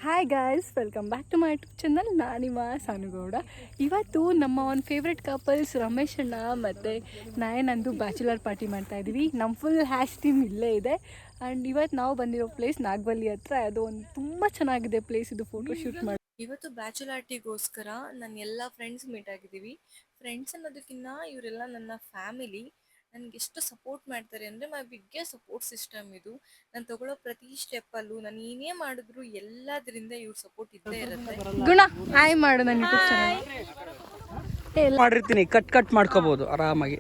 Hi guys, welcome back to my YouTube channel. ನಾನಿಮ್ಮ ಸಾನುಗೌಡ. ಇವತ್ತು ನಮ್ಮ ಒಂದು ಫೇವ್ರೆಟ್ ಕಪಲ್ಸ್ ರಮೇಶ್ ಅಣ್ಣ ಮತ್ತು ನಯನಂದು ಬ್ಯಾಚುಲರ್ ಪಾರ್ಟಿ ಮಾಡ್ತಾಯಿದ್ದೀವಿ. ನಮ್ಮ ಫುಲ್ ಹ್ಯಾಶ್ ಟೀಮ್ ಇಲ್ಲೇ ಇದೆ. ಆ್ಯಂಡ್ ಇವತ್ತು ನಾವು ಬಂದಿರೋ ಪ್ಲೇಸ್ ನಾಗವಲ್ಲಿ ಹತ್ರ. ಅದು ಒಂದು ತುಂಬ ಚೆನ್ನಾಗಿದೆ ಪ್ಲೇಸ್. ಇದು ಫೋಟೋ ಶೂಟ್ ಮಾಡಿ ಇವತ್ತು ಬ್ಯಾಚುಲಾರ್ಟಿಗೋಸ್ಕರ ನನ್ನ ಎಲ್ಲ ಫ್ರೆಂಡ್ಸ್ ಮೀಟ್ ಆಗಿದ್ದೀವಿ. ಫ್ರೆಂಡ್ಸ್ ಅನ್ನೋದಕ್ಕಿಂತ ಇವರೆಲ್ಲ ನನ್ನ ಫ್ಯಾಮಿಲಿ. ನನಗೆ ಎಷ್ಟು ಸಪೋರ್ಟ್ ಮಾಡ್ತಾರೆ ಅಂದರೆ ಮೈ ಬಿಗ್ಗೆಸ್ಟ್ ಸಪೋರ್ಟ್ ಸಿಸ್ಟಮ್ ಇದು. ನಾನು ತಗೊಳ್ಳೋ ಪ್ರತಿ ಸ್ಟೆಪ್ಪಲ್ಲೂ ನಾನು ಏನೇ ಮಾಡಿದ್ರು ಎಲ್ಲದರಿಂದ ಇವ್ರ ಸಪೋರ್ಟ್ ಇದ್ದೇ ಇರುತ್ತೆ. ಗುಣ ಹಾಯ್ ಮಾಡು ನನ್ನ ಯೂಟ್ಯೂಬ್ ಚಾನಲ್. ಮಾಡಿರ್ತೀನಿ, ಕಟ್ ಮಾಡ್ಕೋಬಹುದು ಆರಾಮಾಗಿ.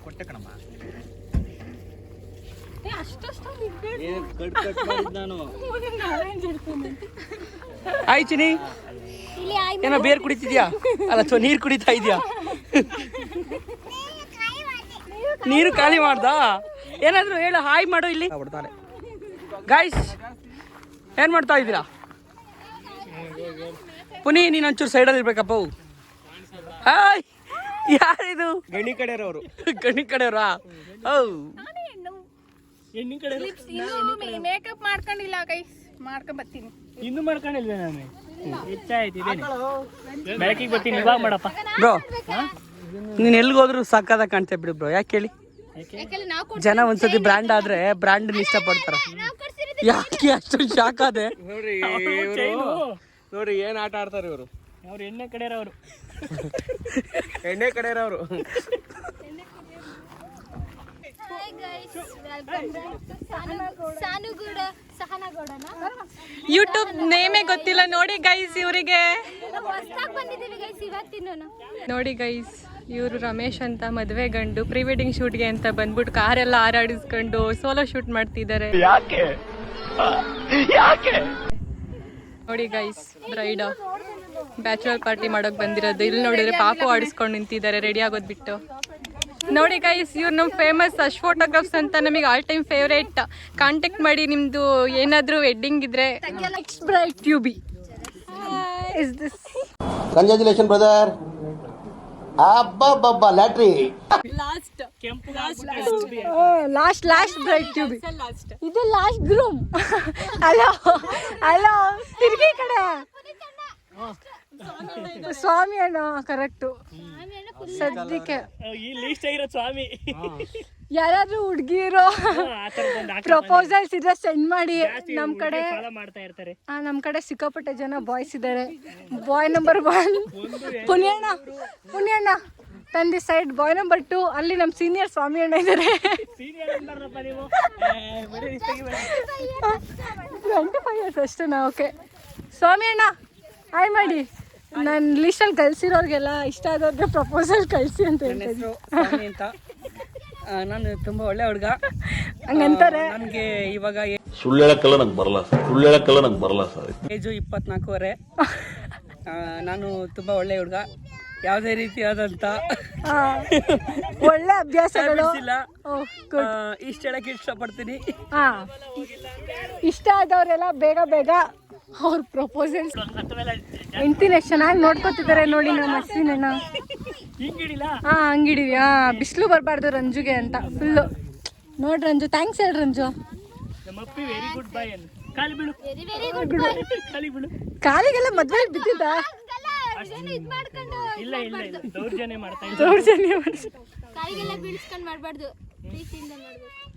ಕೊಟ್ಟೆ ಕಣಮ್ಮ. ಆಯ್ ಚಿನಿ, ಏನೋ ಬೇರ್ ಕುಡಿತಿದ್ಯಾ? ಅಲ್ಲ, ನೀರು ಕುಡಿತಾ ಇದೆಯಾ? ನೀರು ಖಾಲಿ ಮಾಡ್ದಾ? ಏನಾದ್ರು ಹೇಳು, ಹಾಯ್ ಮಾಡು. ಇಲ್ಲಿ ಬಿಡ್ತಾರೆ ಗಾಯ್ಸ್. ಏನ್ ಮಾಡ್ತಾ ಇದ್ದೀರಾ? ಪುನಿ, ನೀನು ಒಂಚೂರು ಸೈಡಲ್ಲಿ ಇರ್ಬೇಕಪ್ಪ. ಹಾಯ್, ಯಾರಿದು? ಗಣಿ ಕಡೆಯವರು. ಗಣಿ ಕಡೆಯವರಾ? ಮೇಕಪ್ ಮಾಡ್ಕೊಂಡಿಲ್ಲ ಗೈಸ್, ಮಾಡ್ಕೊಂಡ್ ಬರ್ತೀನಿ. ಇನ್ನು ಮಾಡ್ಕೊಂಡಿಲ್ವೇ ನಾನು? ಹೆಚ್ಚಾಯ್ತು, ಬೆಳಕಿಗೆ ಬರ್ತೀನಿ. ಇವಾಗ ಮಾಡಪ್ಪ ಬ್ರೋ. ನೀನು ಎಲ್ಲಿಗೋದ್ರು ಸಾಕಾದ ಕಾಣ್ತೇ ಬಿಡು ಬ್ರೋ. ಯಾಕೆ ಹೇಳಿ? ಜನ ಒಂದ್ಸತಿ ಬ್ರ್ಯಾಂಡ್ ಆದ್ರೆ ಬ್ರ್ಯಾಂಡ್ ಇಷ್ಟಪಡ್ತಾರೆ. ಯಾಕೆ ಅಷ್ಟೊಂದು ಶಾಕ್ ಆದೆ? ನೋಡ್ರಿ ಏನ್ ಆಟ ಆಡ್ತಾರೆ ಇವರು. ಅವ್ರು ಎಣ್ಣೆ ಕಡೆಯವರು. ಎಣ್ಣೆ ಕಡೆಯವರು. ಯೂಟ್ಯೂಬ್ ನೇಮೇ ಗೊತ್ತಿಲ್ಲ ನೋಡಿ ಗೈಸ್ ಇವರಿಗೆ. ನೋಡಿ ಗೈಸ್, ಇವರು ರಮೇಶ್ ಅಂತ ಮದುವೆ ಗಂಡು. ಪ್ರೀ ವೆಡ್ಡಿಂಗ್ ಶೂಟ್ಗೆ ಅಂತ ಬಂದ್ಬಿಟ್ಟು ಕಾರೆಲ್ಲ ಹಾರಾಡಿಸ್ಕೊಂಡು ಸೋಲೋ ಶೂಟ್ ಮಾಡ್ತಿದ್ದಾರೆ. ನೋಡಿ ಗೈಸ್, ಬ್ರೈಡ್ ಬ್ಯಾಚುಲರ್ ಪಾರ್ಟಿ ಮಾಡೋಕ್ ಬಂದಿರೋದು. ಇಲ್ಲಿ ನೋಡಿದ್ರೆ ಪಾಪು ಆಡಿಸ್ಕೊಂಡು ನಿಂತಿದ್ದಾರೆ ರೆಡಿ ಆಗೋದ್ ಬಿಟ್ಟು. ನೋಡಿ ಗೈಸ್, ಇವ್ರು ನಮ್ಮ ಫೇಮಸ್ ಅಶ್ ಫೋಟೋಗ್ರಾಫ್ಸ್ ಅಂತ, ನಮಗೆ ಆಲ್ ಟೈಮ್ ಫೇವ್ರೇಟ್. ಕಾಂಟ್ಯಾಕ್ಟ್ ಮಾಡಿ ನಿಮ್ದು ಏನಾದರೂ ವೆಡ್ಡಿಂಗ್ ಇದ್ರೆ. Bride to be is this. Congratulation brother. ಅಬ್ಬಬ್ಬಬ್ಬ ಲ್ಯಾಟ್ರಿ. Last bride to be. ಇದು ಲಾಸ್ಟ್ ಗ್ರೂಮ್. ಹಲೋ ಹಲೋ, ತಿರ್ಗಿ ಕಡೆ ಸ್ವಾಮಿ ಅಣ್ಣ. ಕರೆಕ್ಟು. ಸದ್ಯಕ್ಕೆ ಸ್ವಾಮಿ. ಯಾರಾದ್ರೂ ಹುಡ್ಗಿರೋ ಪ್ರಪೋಸಲ್ಸ್ ಇದ್ರೆ ಸೆಂಡ್ ಮಾಡಿ. ನಮ್ ಕಡೆ ಸಿಕ್ಕಾಪಟ್ಟೆ ಜನ ಬಾಯ್ಸ್ ಇದ್ದಾರೆ. ಬಾಯ್ ನಂಬರ್ 1 ಪುಣ್ಯಣ್ಣ ತಂದಿ ಸೈಡ್. ಬಾಯ್ ನಂಬರ್ 2 ಅಲ್ಲಿ ನಮ್ ಸೀನಿಯರ್ ಸ್ವಾಮಿ ಅಣ್ಣ ಇದ್ದಾರೆ. 25 years ಅಷ್ಟೇನಾ? ಓಕೆ ಸ್ವಾಮಿ ಅಣ್ಣ ಹಾಯ್ ಮಾಡಿ. ನಾನು ಲಿಸ್ಟಲ್ಲಿ ಕಳ್ಸಿರೋರ್ಗೆಲ್ಲ ಇಷ್ಟ ಆದವ್ರಿಗೆ ಪ್ರಪೋಸಲ್ ಕಳಿಸಿ ಅಂತ ಹೇಳ್ತಿದ್ದೆ. ಅಂತ ನಾನು ತುಂಬಾ ಒಳ್ಳೆ ಹುಡುಗ ಹಂಗಂತಾರೆ. ನನಗೆ ಇವಾಗ ಸುಳ್ಳು ಹೇಳಕ್ಕೆಲ್ಲ ನಂಗೆ ಬರಲ್ಲ ಸರ್. ಏಜು 24. ನಾನು ತುಂಬಾ ಒಳ್ಳೆ ಹುಡುಗ. ಯಾವುದೇ ರೀತಿಯಾದಂತ ಒಳ್ಳೆ ಅಭ್ಯಾಸಗಳು ಇಷ್ಟ ಹೇಳಕ್ಕೆ ಇಷ್ಟಪಡ್ತೀನಿ. ಇಷ್ಟ ಆದವರೆಲ್ಲ ಬೇಗ ಅವ್ರ ಪ್ರಪೋಸಲ್ಸ್ ಹೆಂಡ್ತಿನ ಎಷ್ಟು ಚೆನ್ನಾಗಿ ನೋಡ್ಕೊತಿದ್ದಾರೆ ನೋಡಿ ನಮ್ಮ ಅಶ್ವಿನಣ್ಣ. ಹಂಗಿಡಿವಿ. ಬಿಸಿಲು ಬರಬಾರ್ದು ರಂಜುಗೆ ಅಂತ ಫುಲ್ಲು. ನೋಡಿ ರಂಜು, ಥ್ಯಾಂಕ್ಸ್ ಹೇಳಿ ರಂಜು. ಕಾಲಿಗೆಲ್ಲ ಮದ್ವೆ ಬಿದ್ದಿದ್ದ.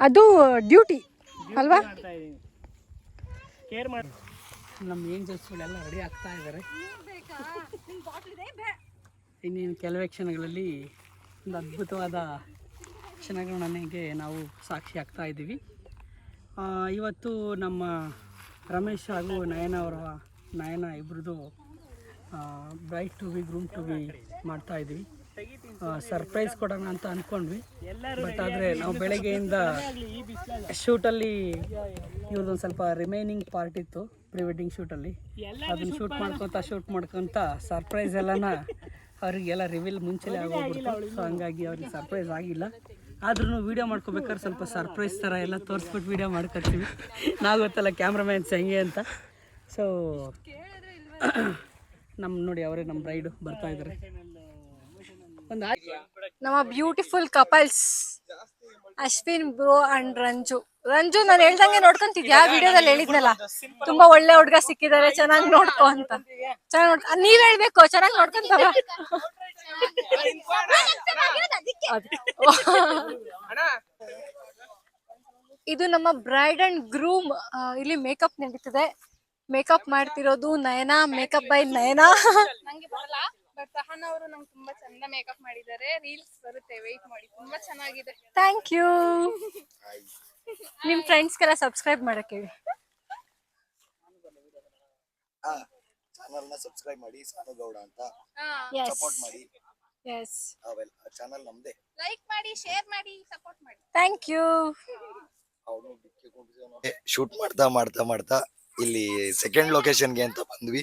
ಅದು ಡ್ಯೂಟಿ ಅಲ್ವಾ? ನಮ್ಮ ಏಂಜಲ್ಸ್ಗಳೆಲ್ಲ ರೆಡಿ ಆಗ್ತಾ ಇದ್ದಾರೆ. ಇನ್ನೇನು ಕೆಲವೇ ಕ್ಷಣಗಳಲ್ಲಿ ಒಂದು ಅದ್ಭುತವಾದ ಕ್ಷಣಗಳಿಗೆ ನಾವು ಸಾಕ್ಷಿ ಆಗ್ತಾ ಇದ್ದೀವಿ. ಇವತ್ತು ನಮ್ಮ ರಮೇಶ್ ಹಾಗೂ ನಯನ ಇಬ್ಬರದು bride to be groom to be ಮಾಡ್ತಾ ಇದ್ದೀವಿ. ಸರ್ಪ್ರೈಸ್ ಕೊಡೋಣ ಅಂತ ಅಂದ್ಕೊಂಡ್ವಿ. ಬಟ್ ಆದರೆ ನಾವು ಬೆಳಗ್ಗೆಯಿಂದ ಶೂಟಲ್ಲಿ ಇವ್ರದ್ದೊಂದು ಸ್ವಲ್ಪ ರಿಮೈನಿಂಗ್ ಪಾರ್ಟ್ ಇತ್ತು ಪ್ರೀ ವೆಡ್ಡಿಂಗ್ ಶೂಟಲ್ಲಿ. ಅದನ್ನು ಶೂಟ್ ಮಾಡ್ಕೊತ ಸರ್ಪ್ರೈಸ್ ಎಲ್ಲನ ಅವರಿಗೆಲ್ಲ ರಿವೀಲ್ ಮುಂಚೆಲೇ ಆಗೋಗ್ಬಿಟ್ಟು. ಸೊ ಹಂಗಾಗಿ ಅವ್ರಿಗೆ ಸರ್ಪ್ರೈಸ್ ಆಗಿಲ್ಲ. ಆದ್ರೂ ವೀಡಿಯೋ ಮಾಡ್ಕೋಬೇಕಾದ್ರೆ ಸ್ವಲ್ಪ ಸರ್ಪ್ರೈಸ್ ಥರ ಎಲ್ಲ ತೋರಿಸ್ಬಿಟ್ಟು ವೀಡಿಯೋ ಮಾಡ್ಕೊತೀವಿ. ನಾವು ಗೊತ್ತಲ್ಲ ಕ್ಯಾಮ್ರಾಮ್ಯಾನ್ಸ್ ಹೆಂಗೆ ಅಂತ. ಸೊ ನೋಡಿ, ಅವರೇ ನಮ್ಮ ಬ್ರೈಡು ಬರ್ತಾ ಇದ್ದಾರೆ. ನಮ್ಮ beautiful couples Ashwin bro and Ranju. Ranju ನಾನು ಹೇಳ್ದಂಗೆ ನೋಡ್ಕೊಂತಿದ್ಯಾ ವಿಡಿಯೋದಲ್ಲಿ ಹೇಳಿದ್ನಲ್ಲ ತುಂಬಾ ಒಳ್ಳೆ ಹುಡ್ಗ ಸಿಕ್ಕಿದ್ದಾರೆ ಚೆನ್ನಾಗಿ ನೋಡ್ಕೊ ಅಂತ ಚೆನ್ನಾಗಿ ನೀವ್ ಹೇಳ್ಬೇಕು ಚೆನ್ನಾಗಿ ನೋಡ್ಕೊಂತಾರ ಇದು ನಮ್ಮ ಬ್ರೈಡ್ ಅಂಡ್ ಗ್ರೂಮ್ ಇಲ್ಲಿ ಮೇಕಪ್ ನಡೀತಿದೆ ಮೇಕಪ್ ಮಾಡ್ತಿರೋದು ನಯನಾ ಮೇಕಪ್ ಬೈ ನಯನಾ ನಂಗೆ ಬರಲ್ಲ ಬಟ್ ಸಹನ ಅವರು ನಂಗೆ ತುಂಬಾ ಚಂದ ಮೇಕಪ್ ಮಾಡಿದ್ದಾರೆ ರೀಲ್ಸ್ ಬರುತ್ತೆ ವೆಯ್ಟ್ ಮಾಡಿ ತುಂಬಾ ಚೆನ್ನಾಗಿದೆ ಥ್ಯಾಂಕ್ ಯು ನಿಮ್ ಫ್ರೆಂಡ್ಸ್ಗೆಲ್ಲ ಸಬ್ಸ್ಕ್ರೈಬ್ ಮಾಡಕ್ಕೆ ಹೇಳಿ ಚಾನಲ್ನ ಸಬ್ಸ್ಕ್ರೈಬ್ ಮಾಡಿ ಸಾನು ಗೌಡ ಅಂತ Yes. ಸಪೋರ್ಟ್ ಮಾಡಿ ಎಸ್ ಚಾನಲ್ ನಮ್ದೇ ಲೈಕ್ ಮಾಡಿ ಶೇರ್ ಮಾಡಿ ಸಪೋರ್ಟ್ ಮಾಡಿ ಥ್ಯಾಂಕ್ ಯು ಶೂಟ್ ಮಾಡ್ತಾ ಮಾಡ್ತಾ ಮಾಡ್ತಾ ಇಲ್ಲಿ ಸೆಕೆಂಡ್ ಲೊಕೇಶನ್ಗೆ ಅಂತ ಬಂದ್ವಿ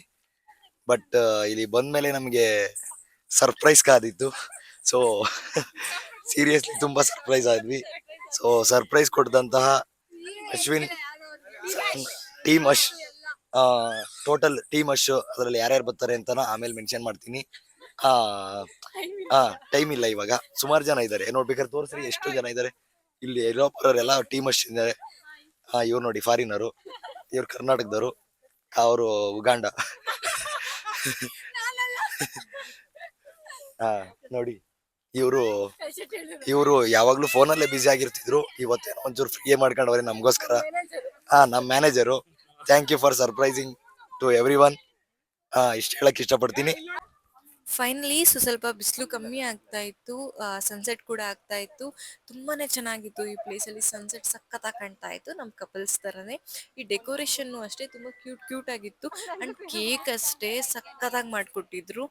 ಬಟ್ ಇಲ್ಲಿ ಬಂದ್ಮೇಲೆ ನಮಗೆ ಸರ್ಪ್ರೈಸ್ ಕಾದಿತ್ತು ಸೊ ಸೀರಿಯಸ್ಲಿ ತುಂಬಾ ಸರ್ಪ್ರೈಸ್ ಆದ್ವಿ ಸೊ ಸರ್ಪ್ರೈಸ್ ಕೊಟ್ಟಂತಹ ಅಶ್ವಿನ್ ಟೀಮ್ ಅಶ್ ಟೋಟಲ್ ಟೀಮ್ ಅಶ್ ಅದರಲ್ಲಿ ಯಾರ್ಯಾರು ಬರ್ತಾರೆ ಅಂತ ಆಮೇಲೆ ಮೆನ್ಷನ್ ಮಾಡ್ತೀನಿ ಟೈಮ್ ಇಲ್ಲ ಇವಾಗ ಸುಮಾರು ಜನ ಇದ್ದಾರೆ ನೋಡ್ಬೇಕಾದ್ರೆ ತೋರಿಸ್ರಿ ಎಷ್ಟು ಜನ ಇದ್ದಾರೆ ಇಲ್ಲಿ ಯುರೋಪವರೆಲ್ಲ ಟೀಮ್ ಅಶ್ ಇದ್ದಾರೆ ಇವ್ರು ನೋಡಿ ಫಾರಿನರು ಇವ್ರು ಕರ್ನಾಟಕದವರು ಅವರು ಉಗಾಂಡ ನೋಡಿ ಇವರು ಯಾವಾಗ್ಲೂ ಫೋನಲ್ಲೇ ಬಿಸಿ ಆಗಿರ್ತಿದ್ರು ಇವತ್ತೇನೋ ಒಂಚೂರು ಫ್ರೀ ಮಾಡ್ಕೊಂಡವ್ರೆ ನಮ್ಗೋಸ್ಕರ ನಮ್ manager thank you for surprising to everyone ಇಷ್ಟ ಹೇಳಕ್ ಇಷ್ಟಪಡ್ತೀನಿ ಫೈನಲಿ ಸ್ವಲ್ಪ ಬಿಸಿಲು ಕಮ್ಮಿ ಆಗ್ತಾ ಇತ್ತು ಸನ್ಸೆಟ್ ಕೂಡ ಆಗ್ತಾ ಇತ್ತು ತುಂಬಾನೇ ಚೆನ್ನಾಗಿತ್ತು ಈ ಪ್ಲೇಸಲ್ಲಿ ಸನ್ಸೆಟ್ ಸಖತ್ತಾಗಿ ಕಾಣ್ತಾ ಇತ್ತು ನಮ್ಮ ಕಪಲ್ಸ್ ಥರನೇ ಈ ಡೆಕೋರೇಷನ್ನು ಅಷ್ಟೇ ತುಂಬ ಕ್ಯೂಟ್ ಆಗಿತ್ತು ಅಂಡ್ ಕೇಕ್ ಅಷ್ಟೇ ಸಖತ್ತಾಗಿ ಮಾಡಿಕೊಟ್ಟಿದ್ರು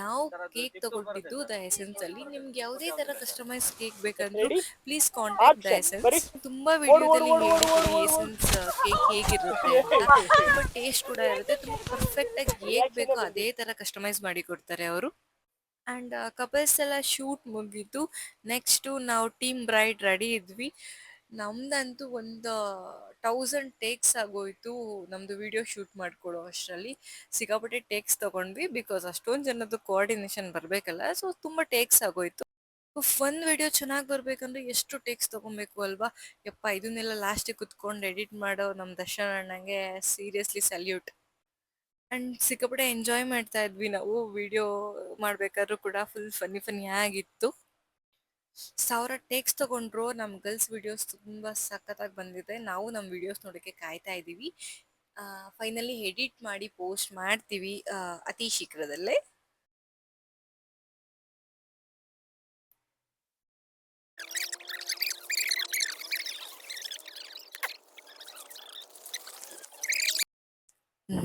ನಾವು ಕೇಕ್ ತಗೊಂಡಿದ್ದು ದ ಎಸೆನ್ಸ್ ಅಲ್ಲಿ ನಿಮ್ಗೆ ಯಾವುದೇ ಥರ ಕಸ್ಟಮೈಸ್ ಕೇಕ್ ಬೇಕಂದ್ರೂ ಪ್ಲೀಸ್ ಕಾಂಟ್ಯಾಕ್ಟ್ ದ ಎಸೆನ್ಸ್ ತುಂಬಾ ವಿಡಿಯೋದಲ್ಲಿ ಹೇಳಿದ್ದೀನಿ ಎಸೆನ್ಸ್ ಕೇಕ್ ಹೇಗಿರುತ್ತೆ ಅಂತ ತುಂಬ ಟೇಸ್ಟ್ ಕೂಡ ಇರುತ್ತೆ ತುಂಬ ಪರ್ಫೆಕ್ಟ್ ಆಗಿ ಹೇಗ್ ಬೇಕೋ ಅದೇ ಥರ ಕಸ್ಟಮೈಸ್ ಮಾಡಿ ಕೊಡ್ತಾರೆ ಅವರು ಅಂಡ್ ಕಪಲ್ಸ್ ಎಲ್ಲ ಶೂಟ್ ಮುಗೀತು ನೆಕ್ಸ್ಟು ನಾವು ಟೀಮ್ ಬ್ರೈಡ್ ರೆಡಿ ಇದ್ವಿ ನಮ್ದಂತೂ ಒಂದು 1000 ಟೇಕ್ಸ್ ಆಗೋಯ್ತು ನಮ್ದು ವಿಡಿಯೋ ಶೂಟ್ ಮಾಡ್ಕೊಳ್ಳೋ ಅಷ್ಟರಲ್ಲಿ ಸಿಕ್ಕಾಪಟ್ಟೆ ಟೇಕ್ಸ್ ತಗೊಂಡ್ವಿ ಬಿಕಾಸ್ ಅಷ್ಟೊಂದು ಜನದ್ದು ಕೋಆರ್ಡಿನೇಷನ್ ಬರಬೇಕಲ್ಲ ಸೊ ತುಂಬ ಟೇಕ್ಸ್ ಆಗೋಯ್ತು ಒಂದು ವಿಡಿಯೋ ಚೆನ್ನಾಗಿ ಬರ್ಬೇಕಂದ್ರೆ ಎಷ್ಟು ಟೇಕ್ಸ್ ತಗೊಬೇಕು ಅಲ್ವಾ ಯಪ್ಪ ಇದನ್ನೆಲ್ಲ ಲಾಸ್ಟಿಗೆ ಕುತ್ಕೊಂಡು ಎಡಿಟ್ ಮಾಡೋ ನಮ್ಮ ದರ್ಶನ್ ಅಣ್ಣಂಗೆ ಸೀರಿಯಸ್ಲಿ ಸಲ್ಯೂಟ್ ಅಂಡ್ ಸಿಕ್ಕಾಪಟ್ಟೆ ಎಂಜಾಯ್ ಮಾಡ್ತಾ ಇದ್ವಿ ನಾವು ವಿಡಿಯೋ ಮಾಡ್ಬೇಕಾದ್ರೂ ಕೂಡ ಫುಲ್ ಫನ್ನಿ ಆಗಿತ್ತು 1000 ಟೇಕ್ಸ್ ತಗೊಂಡ್ರು ನಮ್ಮ ಗರ್ಲ್ಸ್ ವಿಡಿಯೋಸ್ ತುಂಬಾ ಸಖತ್ತಾಗಿ ಬಂದಿದೆ ನಾವು ನಮ್ಮ ವಿಡಿಯೋಸ್ ನೋಡೋಕ್ಕೆ ಕಾಯ್ತಾ ಇದ್ದೀವಿ ಫೈನಲಿ ಎಡಿಟ್ ಮಾಡಿ ಪೋಸ್ಟ್ ಮಾಡ್ತೀವಿ ಅತಿ ಶೀಘ್ರದಲ್ಲೇ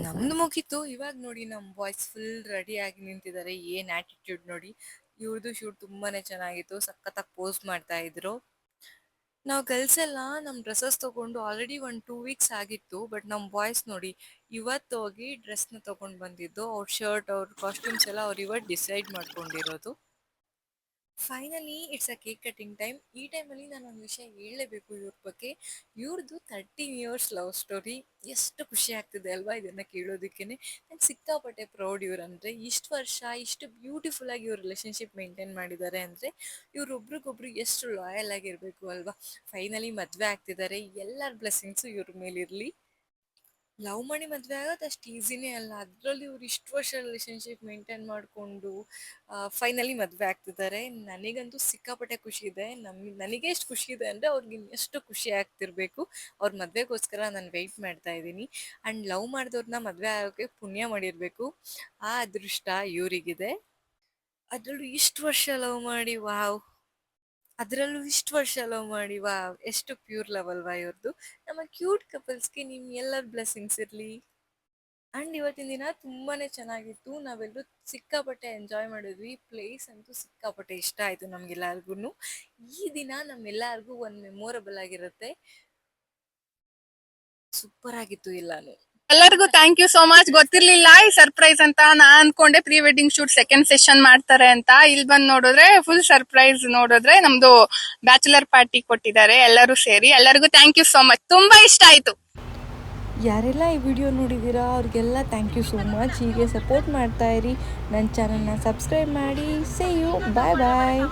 ನಮ್ದು ಮುಗೀತು ಇವಾಗ ನೋಡಿ ನಮ್ಮ ಬಾಯ್ಸ್ ಫುಲ್ ರೆಡಿ ಆಗಿ ನಿಂತಿದ್ದಾರೆ ಏನ್ ಆಟಿಟ್ಯೂಡ್ ನೋಡಿ ಇವ್ರದ್ದು ಶೂಟ್ ತುಂಬಾನೇ ಚೆನ್ನಾಗಿತ್ತು ಸಖತ್ತಾಗಿ ಪೋಸ್ಟ್ ಮಾಡ್ತಾ ಇದ್ರು ನಾವು ಗರ್ಲ್ಸ್ ಎಲ್ಲ ನಮ್ಮ ಡ್ರೆಸ್ಸಸ್ ತಗೊಂಡು ಆಲ್ರೆಡಿ 2 ವೀಕ್ಸ್ ಆಗಿತ್ತು ಬಟ್ ನಮ್ಮ ಬಾಯ್ಸ್ ನೋಡಿ ಇವತ್ತು ಹೋಗಿ ಡ್ರೆಸ್ನ ತಗೊಂಡು ಬಂದಿದ್ದು ಅವ್ರ ಶರ್ಟ್ ಅವ್ರ ಕಾಸ್ಟ್ಯೂಮ್ಸ್ ಎಲ್ಲ ಅವ್ರು ಇವತ್ತು ಡಿಸೈಡ್ ಮಾಡ್ಕೊಂಡಿರೋದು finally it's a cake cutting time ಈ ಟೈಮಲ್ಲಿ ನಾನು ಒಂದು ವಿಷಯ ಹೇಳಲೇಬೇಕು ಇವ್ರ ಬಗ್ಗೆ ಇವ್ರದ್ದು 13 ಇಯರ್ಸ್ ಲವ್ ಸ್ಟೋರಿ ಎಷ್ಟು ಖುಷಿ ಆಗ್ತಿದೆ ಅಲ್ವಾ ಇದನ್ನು ಕೇಳೋದಕ್ಕೇ ನಂಗೆ ಸಿಕ್ಕಾಪಟ್ಟೆ ಪ್ರೌಡ್ ಇವ್ರಂದರೆ ಇಷ್ಟು ವರ್ಷ ಇಷ್ಟು ಬ್ಯೂಟಿಫುಲ್ ಆಗಿ ಇವ್ರ ರಿಲೇಷನ್ಶಿಪ್ ಮೇಂಟೈನ್ ಮಾಡಿದ್ದಾರೆ ಅಂದರೆ ಇವ್ರೊಬ್ರಿಗೊಬ್ರು ಎಷ್ಟು ಲಾಯಲ್ ಆಗಿರಬೇಕು ಅಲ್ವಾ ಫೈನಲಿ ಮದುವೆ ಆಗ್ತಿದ್ದಾರೆ ಎಲ್ಲರ ಬ್ಲೆಸ್ಸಿಂಗ್ಸು ಇವ್ರ ಮೇಲಿರಲಿ ಲವ್ ಮಾಡಿ ಮದುವೆ ಆಗೋದು ಅಷ್ಟು ಈಸಿನೇ ಅಲ್ಲ ಅದರಲ್ಲಿ ಇವ್ರು ಇಷ್ಟು ವರ್ಷ ರಿಲೇಷನ್ಶಿಪ್ ಮೇಂಟೈನ್ ಮಾಡಿಕೊಂಡು ಫೈನಲಿ ಮದುವೆ ಆಗ್ತಿದ್ದಾರೆ ನನಗಂತೂ ಸಿಕ್ಕಾಪಟ್ಟೆ ಖುಷಿ ಇದೆ ನನಗೆ ಎಷ್ಟು ಖುಷಿ ಇದೆ ಅಂದರೆ ಅವ್ರಿಗೆ ಇನ್ನೆಷ್ಟು ಖುಷಿ ಆಗ್ತಿರ್ಬೇಕು ಅವ್ರ ಮದುವೆಗೋಸ್ಕರ ನಾನು ವೆಯ್ಟ್ ಮಾಡ್ತಾ ಇದ್ದೀನಿ ಆ್ಯಂಡ್ ಲವ್ ಮಾಡಿದವ್ರನ್ನ ಮದುವೆ ಆಗೋಕ್ಕೆ ಪುಣ್ಯ ಮಾಡಿರಬೇಕು ಆ ಅದೃಷ್ಟ ಇವರಿಗಿದೆ ಅದರಲ್ಲೂ ಇಷ್ಟು ವರ್ಷ ಲವ್ ಮಾಡಿ ವಾವ್ ಅದರಲ್ಲೂ ಇಷ್ಟು ವರ್ಷ ಲವ್ ಮಾಡಿ ಎಷ್ಟು ಪ್ಯೂರ್ ಲವ್ ಅಲ್ವಾ ಇವ್ರದ್ದು ನಮ್ಮ ಕ್ಯೂಟ್ ಕಪಲ್ಸ್ಗೆ ನಿಮ್ಮ ಎಲ್ಲರ ಬ್ಲೆಸ್ಸಿಂಗ್ಸ್ ಇರಲಿ ಆ್ಯಂಡ್ ಇವತ್ತಿನ ದಿನ ತುಂಬಾ ಚೆನ್ನಾಗಿತ್ತು ನಾವೆಲ್ಲರೂ ಸಿಕ್ಕಾಪಟ್ಟೆ ಎಂಜಾಯ್ ಮಾಡಿದ್ವಿ ಪ್ಲೇಸ್ ಅಂತೂ ಸಿಕ್ಕಾಪಟ್ಟೆ ಇಷ್ಟ ಆಯಿತು ನಮಗೆಲ್ಲರಿಗೂ ಈ ದಿನ ನಮ್ಮೆಲ್ಲರಿಗೂ ಒಂದು ಮೆಮೊರಬಲ್ ಆಗಿರುತ್ತೆ ಸೂಪರ್ ಆಗಿತ್ತು ಎಲ್ಲಾನು ಎಲ್ಲರಿಗೂ ಥ್ಯಾಂಕ್ ಯು ಸೋ ಮಚ್ ಗೊತ್ತಿರ್ಲಿಲ್ಲ ಈ ಸರ್ಪ್ರೈಸ್ ಅಂತ ನಾ ಅನ್ಕೊಂಡೆ pre wedding shoot second session ಮಾಡ್ತಾರೆ ಅಂತ ಇಲ್ಲಿ ಬಂದ್ ನೋಡಿದ್ರೆ ಫುಲ್ ಸರ್ಪ್ರೈಸ್ ನೋಡಿದ್ರೆ ನಮ್ದು ಬ್ಯಾಚುಲರ್ ಪಾರ್ಟಿ ಕೊಟ್ಟಿದ್ದಾರೆ ಎಲ್ಲರೂ ಸೇರಿ ಎಲ್ಲರಿಗೂ ಥ್ಯಾಂಕ್ ಯು ಸೋ ಮಚ್ ತುಂಬಾ ಇಷ್ಟ ಆಯ್ತು ಯಾರೆಲ್ಲ ಈ ವಿಡಿಯೋ ನೋಡಿದ್ದೀರಾ ಅವ್ರಿಗೆಲ್ಲ ಥ್ಯಾಂಕ್ ಯು ಸೋ ಮಚ್ ಹೀಗೆ ಸಪೋರ್ಟ್ ಮಾಡ್ತಾ ಇರಿ ನನ್ನ ಚಾನಲ್ನ ಸಬ್ಸ್ಕ್ರೈಬ್ ಮಾಡಿ ಸೇ ಯು ಬಾಯ್ ಬಾಯ್